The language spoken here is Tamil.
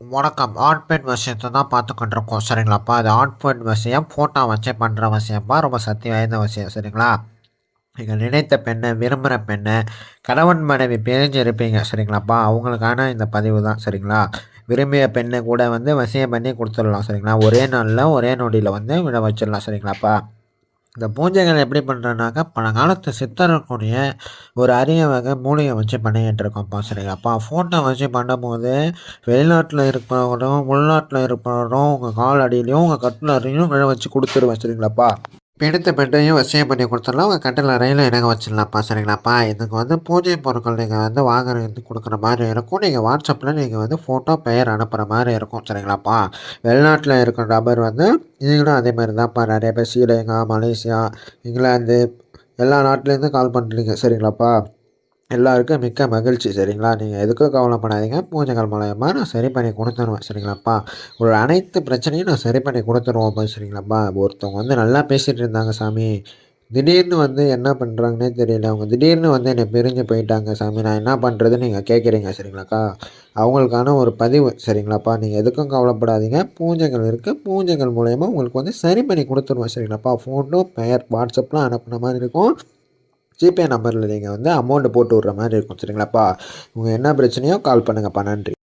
வணக்கம். ஆண், பெண் விஷயத்த தான் பார்த்துக்கிட்டுருக்கோம் சரிங்களாப்பா. அது ஆண், பெண் விஷயம் ஃபோட்டோ வச்சு பண்ணுற விஷயம்ப்பா. ரொம்ப சக்தி வாய்ந்த விஷயம் சரிங்களா. நீங்கள் நினைத்த பெண்ணை, விரும்புகிற பெண்ணை, கணவன் மனைவி பிரிஞ்சு இருப்பீங்க சரிங்களாப்பா. அவங்களுக்கான இந்த பதிவு தான் சரிங்களா. விரும்பிய பெண்ணை கூட வந்து வசியம் பண்ணி கொடுத்துடலாம் சரிங்களா. ஒரே நாளில் ஒரே நொடியில் வந்து விட வச்சிடலாம் சரிங்களாப்பா. இந்த பூஜைகள் எப்படி பண்ணுறோன்னாக்கா, பழங்காலத்து சித்தர்களுடைய ஒரு அரிய வகை மூலிகை வச்சு பண்ணிக்கிட்டு இருக்கோம்ப்பா சரிங்களாப்பா. ஃபோட்டோ வச்சு பண்ணும்போது வெளிநாட்டில் இருப்பவரும், உள்நாட்டில் இருப்பவரும் உங்கள் கால் அடியிலையும், உங்கள் கட்டில் அறையிலும் விழ வச்சு கொடுத்துருவேன் சரிங்களாப்பா. பிடித்த பெண்ணையும் வசியம் பண்ணி கொடுத்துடலாம். உங்கள் கட்டில் அறையில் இணங்க வச்சிடலாம்ப்பா சரிங்களாப்பா. இதுக்கு வந்து பூஜை பொருட்கள் நீங்கள் வந்து வாங்குறது கொடுக்குற மாதிரி இருக்கும். நீங்கள் வாட்ஸ்அப்பில் நீங்கள் வந்து ஃபோட்டோ, பெயர் அனுப்புகிற மாதிரி இருக்கும் சரிங்களாப்பா. வெளிநாட்டில் இருக்கிற நபர் வந்து நீங்களும் அதே மாதிரி தான்ப்பா. நிறைய பேர் ஸ்ரீலங்கா, மலேசியா, இங்கிலாந்து எல்லா நாட்டிலேருந்து கால் பண்ணுறீங்க சரிங்களாப்பா. எல்லாருக்கும் மிக்க மகிழ்ச்சி சரிங்களா. நீங்கள் எதுக்கும் கவலைப்படாதீங்க. பூஜைகள் மூலயமா நான் சரி பண்ணி கொடுத்துருவேன் சரிங்களாப்பா. ஒரு அனைத்து பிரச்சனையும் நான் சரி பண்ணி கொடுத்துருவோம்ப்பா சரிங்களாப்பா. ஒருத்தவங்க வந்து நல்லா பேசிகிட்டு இருந்தாங்க சாமி. திடீர்னு வந்து என்ன பண்ணுறாங்கன்னே தெரியல. அவங்க திடீர்னு வந்து என்னை பிரிஞ்சு போயிட்டாங்க சாமி. நான் என்ன பண்ணுறதுன்னு நீங்கள் கேட்குறீங்க சரிங்களாக்கா. அவங்களுக்கான ஒரு பதிவு சரிங்களாப்பா. நீங்கள் எதுக்கும் கவலைப்படாதீங்க. பூஜைகள் இருக்குது. பூஜைகள் மூலயமா உங்களுக்கு வந்து சரி பண்ணி கொடுத்துருவேன் சரிங்களாப்பா. ஃபோட்டோ, பெயர் வாட்ஸ்அப்லாம் அனுப்புன மாதிரி இருக்கும். ஜிபே நம்பரில் நீங்கள் வந்து அமௌண்ட்டு போட்டு விட்ற மாதிரி இருக்கும் சரிங்களாப்பா. உங்கள் என்ன பிரச்சனையோ கால் பண்ணுங்கப்பா. நன்றி.